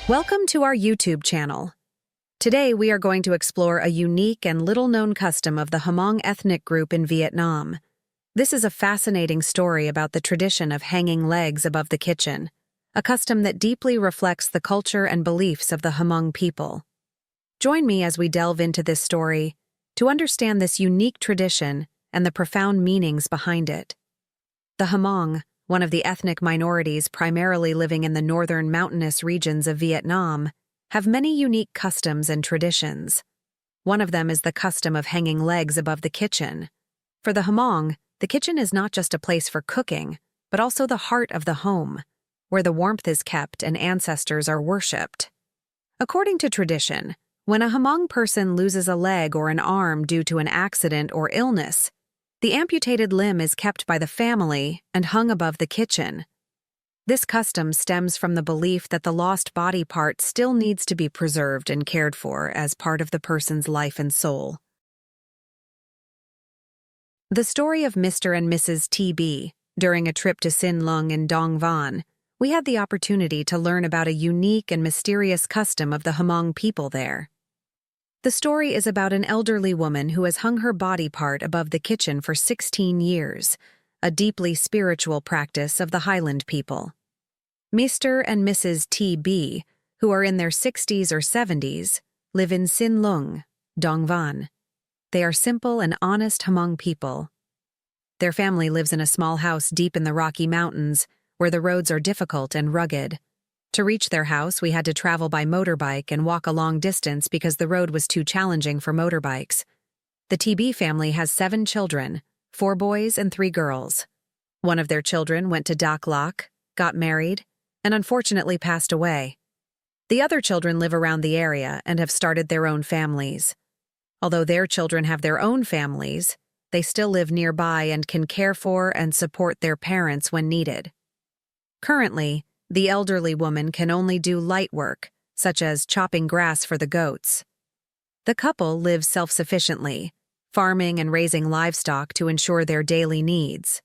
Welcome to our YouTube channel. Today we are going to explore a unique and little-known custom of the Hmong ethnic group in Vietnam. This is a fascinating story about the tradition of hanging legs above the kitchen, a custom that deeply reflects the culture and beliefs of the Hmong people. Join me as we delve into this story to understand this unique tradition and the profound meanings behind it. The Hmong, one of the ethnic minorities primarily living in the northern mountainous regions of Vietnam, have many unique customs and traditions. One of them is the custom of hanging legs above the kitchen. For the Hmong, the kitchen is not just a place for cooking, but also the heart of the home, where the warmth is kept and ancestors are worshipped. According to tradition, when a Hmong person loses a leg or an arm due to an accident or illness, the amputated limb is kept by the family and hung above the kitchen. This custom stems from the belief that the lost body part still needs to be preserved and cared for as part of the person's life and soul. The story of Mr. and Mrs. TB. During a trip to Sin Lung in Dong Van, we had the opportunity to learn about a unique and mysterious custom of the Hmong people there. The story is about an elderly woman who has hung her body part above the kitchen for 16 years, a deeply spiritual practice of the Highland people. Mr. and Mrs. TB, who are in their 60s or 70s, live in Sin Lung, Dong Van. They are simple and honest Hmong people. Their family lives in a small house deep in the Rocky Mountains, where the roads are difficult and rugged. To reach their house, we had to travel by motorbike and walk a long distance because the road was too challenging for motorbikes. The TB family has 7 children, 4 boys and 3 girls. One of their children went to Dak Lak, got married, and unfortunately passed away. The other children live around the area and have started their own families. Although their children have their own families, they still live nearby and can care for and support their parents when needed. Currently, the elderly woman can only do light work, such as chopping grass for the goats. The couple lives self-sufficiently, farming and raising livestock to ensure their daily needs.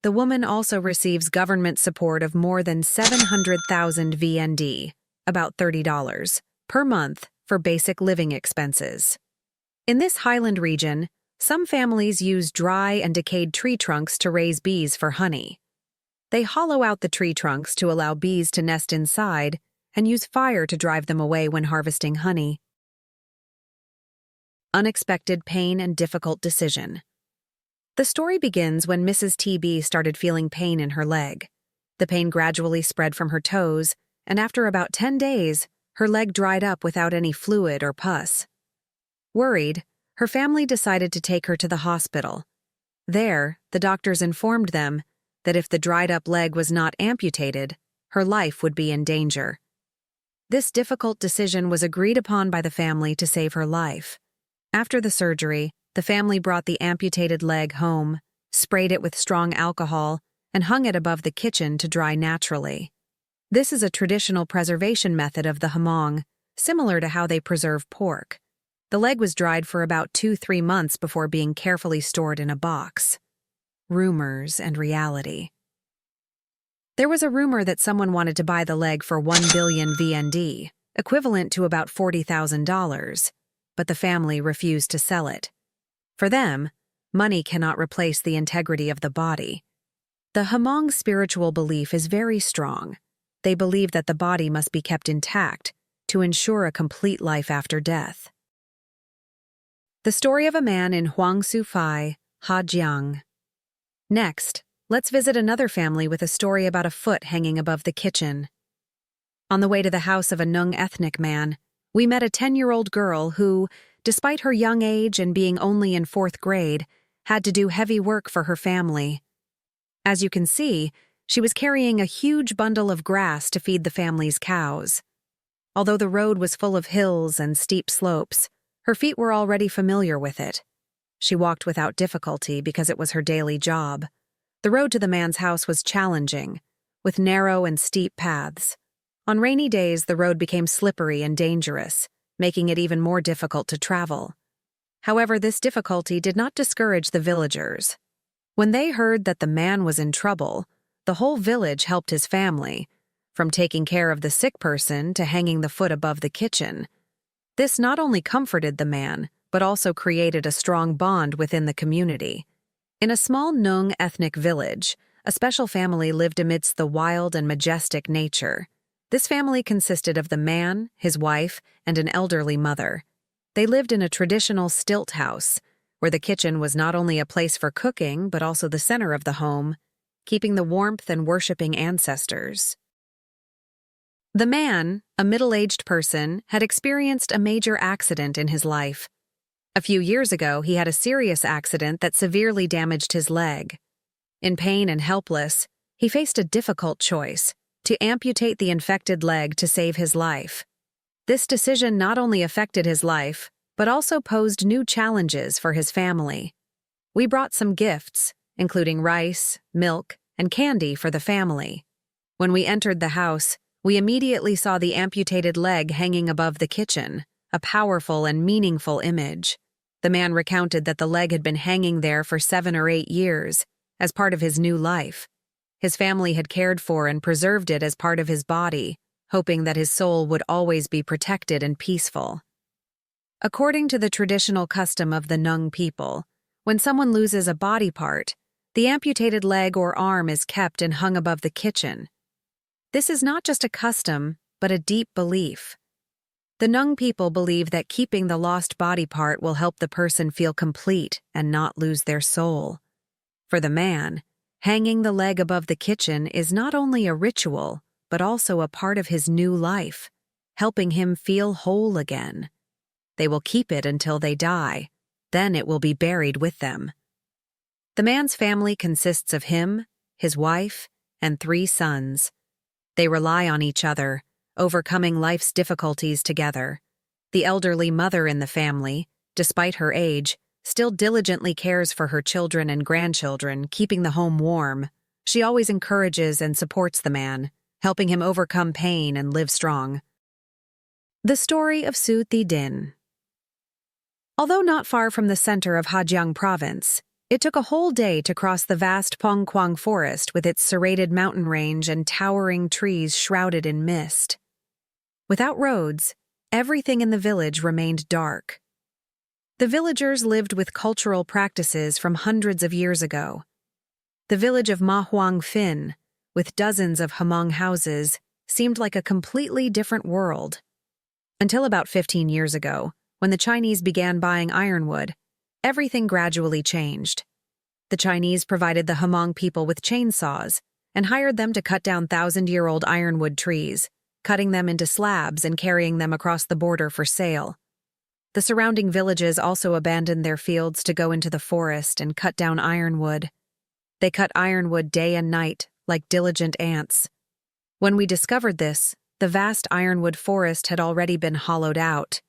The woman also receives government support of more than 700,000 VND, about $30, per month for basic living expenses. In this highland region, some families use dry and decayed tree trunks to raise bees for honey. They hollow out the tree trunks to allow bees to nest inside and use fire to drive them away when harvesting honey. Unexpected pain and difficult decision. The story begins when Mrs. TB started feeling pain in her leg. The pain gradually spread from her toes, and after about 10 days, her leg dried up without any fluid or pus. Worried, her family decided to take her to the hospital. There, the doctors informed them that if the dried-up leg was not amputated, her life would be in danger. This difficult decision was agreed upon by the family to save her life. After the surgery, the family brought the amputated leg home, sprayed it with strong alcohol, and hung it above the kitchen to dry naturally. This is a traditional preservation method of the Hmong, similar to how they preserve pork. The leg was dried for about 2-3 months before being carefully stored in a box. Rumors and reality. There was a rumor that someone wanted to buy the leg for 1 billion VND, equivalent to about $40,000, but the family refused to sell it. For them, money cannot replace the integrity of the body. The Hmong spiritual belief is very strong. They believe that the body must be kept intact to ensure a complete life after death. The story of a man in Huang Su Phai, Ha Jiang. Next, let's visit another family with a story about a foot hanging above the kitchen. On the way to the house of a Hmong ethnic man, we met a 10-year-old girl who, despite her young age and being only in 4th grade, had to do heavy work for her family. As you can see, she was carrying a huge bundle of grass to feed the family's cows. Although the road was full of hills and steep slopes, her feet were already familiar with it. She walked without difficulty because it was her daily job. The road to the man's house was challenging, with narrow and steep paths. On rainy days, the road became slippery and dangerous, making it even more difficult to travel. However, this difficulty did not discourage the villagers. When they heard that the man was in trouble, the whole village helped his family, from taking care of the sick person to hanging the foot above the kitchen. This not only comforted the man, but also created a strong bond within the community. In a small Hmong ethnic village, a special family lived amidst the wild and majestic nature. This family consisted of the man, his wife, and an elderly mother. They lived in a traditional stilt house, where the kitchen was not only a place for cooking but also the center of the home, keeping the warmth and worshiping ancestors. The man, a middle-aged person, had experienced a major accident in his life. A few years ago, he had a serious accident that severely damaged his leg. In pain and helpless, he faced a difficult choice: to amputate the infected leg to save his life. This decision not only affected his life, but also posed new challenges for his family. We brought some gifts, including rice, milk, and candy for the family. When we entered the house, we immediately saw the amputated leg hanging above the kitchen, a powerful and meaningful image. The man recounted that the leg had been hanging there for 7 or 8 years, as part of his new life. His family had cared for and preserved it as part of his body, hoping that his soul would always be protected and peaceful. According to the traditional custom of the Hmong people, when someone loses a body part, the amputated leg or arm is kept and hung above the kitchen. This is not just a custom, but a deep belief. The Hmong people believe that keeping the lost body part will help the person feel complete and not lose their soul. For the man, hanging the leg above the kitchen is not only a ritual, but also a part of his new life, helping him feel whole again. They will keep it until they die, then it will be buried with them. The man's family consists of him, his wife, and 3 sons. They rely on each other, overcoming life's difficulties together. The elderly mother in the family, despite her age, still diligently cares for her children and grandchildren, keeping the home warm. She always encourages and supports the man, helping him overcome pain and live strong. The story of Su Thi Din. Although not far from the center of Zhejiang province, it took a whole day to cross the vast Pongquang forest with its serrated mountain range and towering trees shrouded in mist. Without roads, everything in the village remained dark. The villagers lived with cultural practices from hundreds of years ago. The village of Ma Huang Phin, with dozens of Hmong houses, seemed like a completely different world. Until about 15 years ago, when the Chinese began buying ironwood, everything gradually changed. The Chinese provided the Hmong people with chainsaws and hired them to cut down 1,000-year-old ironwood trees, cutting them into slabs and carrying them across the border for sale. The surrounding villages also abandoned their fields to go into the forest and cut down ironwood. They cut ironwood day and night, like diligent ants. When we discovered this, the vast ironwood forest had already been hollowed out.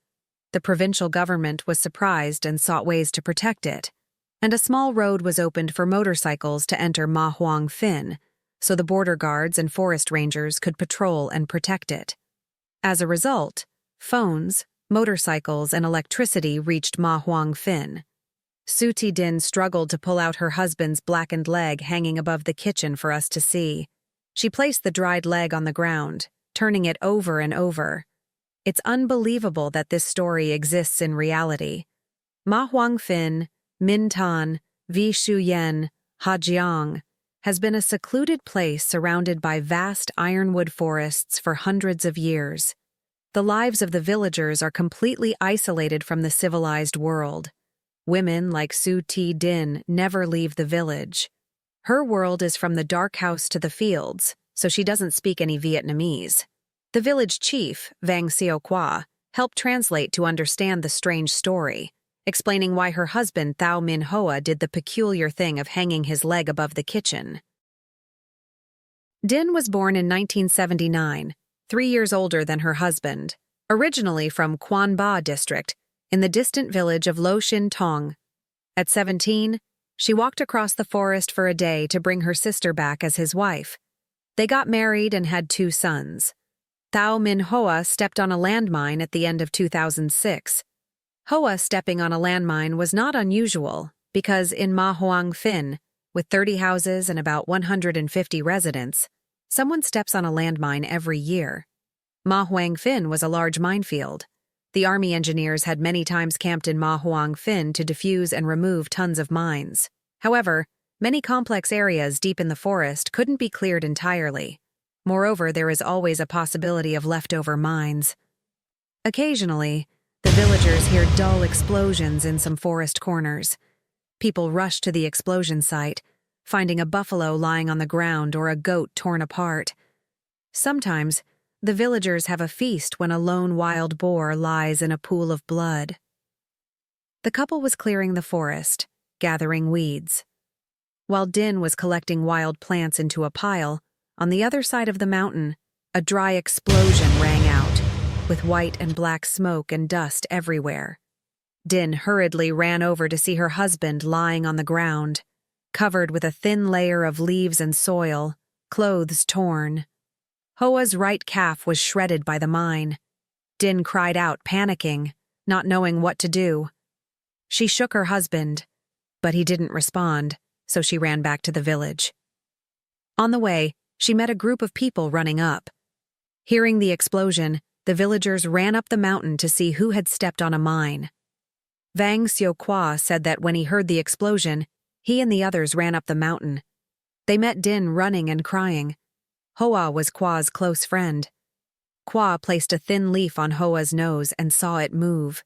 The provincial government was surprised and sought ways to protect it, and a small road was opened for motorcycles to enter Ma Huang Phin, so the border guards and forest rangers could patrol and protect it. As a result, phones, motorcycles, and electricity reached Ma Huang Phin. Su Thi Din struggled to pull out her husband's blackened leg hanging above the kitchen for us to see. She placed the dried leg on the ground, turning it over and over. It's unbelievable that this story exists in reality. Ma Huang Phin, Min Tan, Vi Shu Yen, Zhejiang, has been a secluded place surrounded by vast ironwood forests for hundreds of years. The lives of the villagers are completely isolated from the civilized world. Women like Su Thi Din never leave the village. Her world is from the dark house to the fields, so she doesn't speak any Vietnamese. The village chief, Vang Sio Qua, helped translate to understand the strange story, explaining why her husband Thao Min Hoa did the peculiar thing of hanging his leg above the kitchen. Din was born in 1979, 3 years older than her husband, originally from Quan Ba district, in the distant village of Lo Shin Tong. At 17, she walked across the forest for a day to bring her sister back as his wife. They got married and had 2 sons. Thao Min Hoa stepped on a landmine at the end of 2006. Hoa stepping on a landmine was not unusual because in Ma Huang Phin, with 30 houses and about 150 residents, Someone steps on a landmine every year. Ma Huang Fin was a large minefield. The army engineers had many times camped in Ma Huang Fin to defuse and remove tons of mines. However, many complex areas deep in the forest couldn't be cleared entirely. Moreover, there is always a possibility of leftover mines. Occasionally, the villagers hear dull explosions in some forest corners. People rush to the explosion site, finding a buffalo lying on the ground or a goat torn apart. Sometimes, the villagers have a feast when a lone wild boar lies in a pool of blood. The couple was clearing the forest, gathering weeds. While Din was collecting wild plants into a pile, on the other side of the mountain, a dry explosion rang out, with white and black smoke and dust everywhere. Din hurriedly ran over to see her husband lying on the ground, covered with a thin layer of leaves and soil, clothes torn. Hoa's right calf was shredded by the mine. Din cried out, panicking, not knowing what to do. She shook her husband, but he didn't respond, so she ran back to the village. On the way, she met a group of people running up. Hearing the explosion, the villagers ran up the mountain to see who had stepped on a mine. Vang Xiaoqua said that when he heard the explosion, he and the others ran up the mountain. They met Din running and crying. Hoa was Kwa's close friend. Kwa placed a thin leaf on Hoa's nose and saw it move.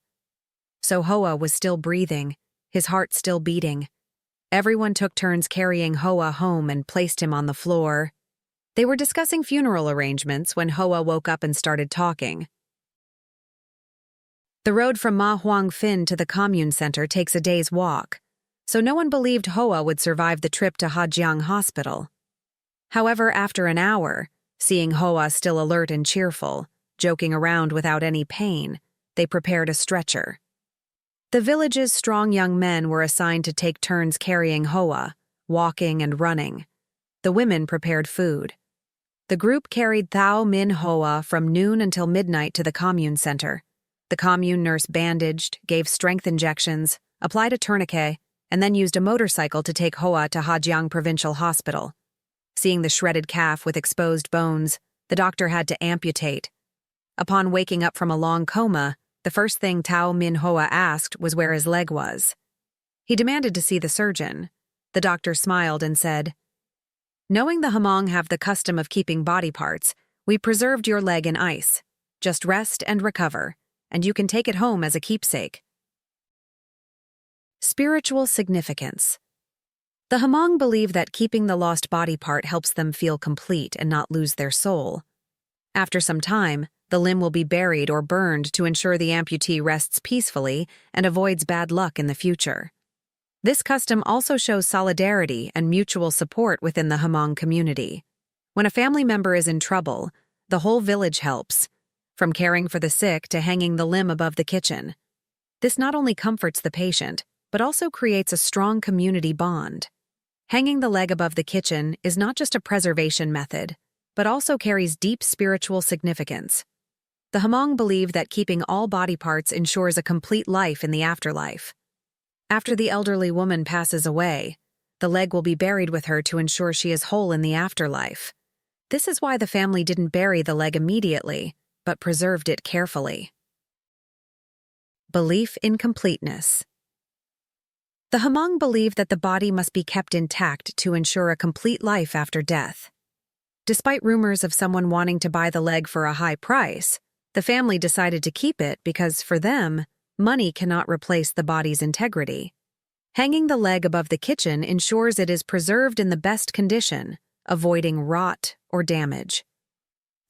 So Hoa was still breathing, his heart still beating. Everyone took turns carrying Hoa home and placed him on the floor. They were discussing funeral arrangements when Hoa woke up and started talking. The road from Ma Huang Fin to the commune center takes a day's walk, so no one believed Hoa would survive the trip to Hajiang Hospital. However, after an hour, seeing Hoa still alert and cheerful, joking around without any pain, they prepared a stretcher. The village's strong young men were assigned to take turns carrying Hoa, walking and running. The women prepared food. The group carried Thao Min Hoa from noon until midnight to the commune center. The commune nurse bandaged, gave strength injections, applied a tourniquet, and then used a motorcycle to take Hoa to Hajiang Provincial Hospital. Seeing the shredded calf with exposed bones, the doctor had to amputate. Upon waking up from a long coma, the first thing Thao Min Hoa asked was where his leg was. He demanded to see the surgeon. The doctor smiled and said, "Knowing the Hmong have the custom of keeping body parts, we preserved your leg in ice. Just rest and recover, and you can take it home as a keepsake." Spiritual significance. The Hmong believe that keeping the lost body part helps them feel complete and not lose their soul. After some time, the limb will be buried or burned to ensure the amputee rests peacefully and avoids bad luck in the future. This custom also shows solidarity and mutual support within the Hmong community. When a family member is in trouble, the whole village helps, from caring for the sick to hanging the limb above the kitchen. This not only comforts the patient, but also creates a strong community bond. Hanging the leg above the kitchen is not just a preservation method, but also carries deep spiritual significance. The Hmong believe that keeping all body parts ensures a complete life in the afterlife. After the elderly woman passes away, the leg will be buried with her to ensure she is whole in the afterlife. This is why the family didn't bury the leg immediately, but preserved it carefully. Belief in completeness. The Hmong believe that the body must be kept intact to ensure a complete life after death. Despite rumors of someone wanting to buy the leg for a high price, the family decided to keep it because, for them, money cannot replace the body's integrity. Hanging the leg above the kitchen ensures it is preserved in the best condition, avoiding rot or damage.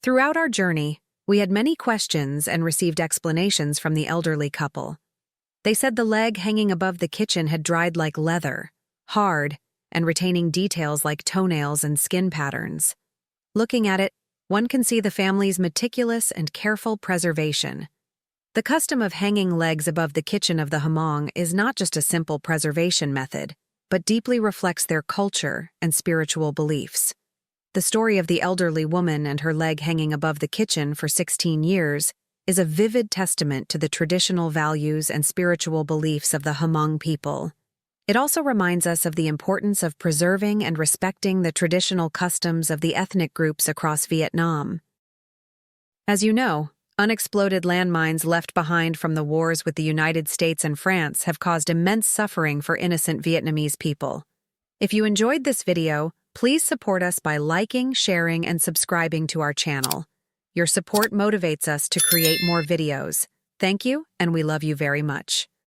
Throughout our journey, we had many questions and received explanations from the elderly couple. They said the leg hanging above the kitchen had dried like leather, hard, and retaining details like toenails and skin patterns. Looking at it, one can see the family's meticulous and careful preservation. The custom of hanging legs above the kitchen of the Hmong is not just a simple preservation method, but deeply reflects their culture and spiritual beliefs. The story of the elderly woman and her leg hanging above the kitchen for 16 years is a vivid testament to the traditional values and spiritual beliefs of the Hmong people. It also reminds us of the importance of preserving and respecting the traditional customs of the ethnic groups across Vietnam. As you know, unexploded landmines left behind from the wars with the United States and France have caused immense suffering for innocent Vietnamese people. If you enjoyed this video, please support us by liking, sharing, and subscribing to our channel. Your support motivates us to create more videos. Thank you, and we love you very much.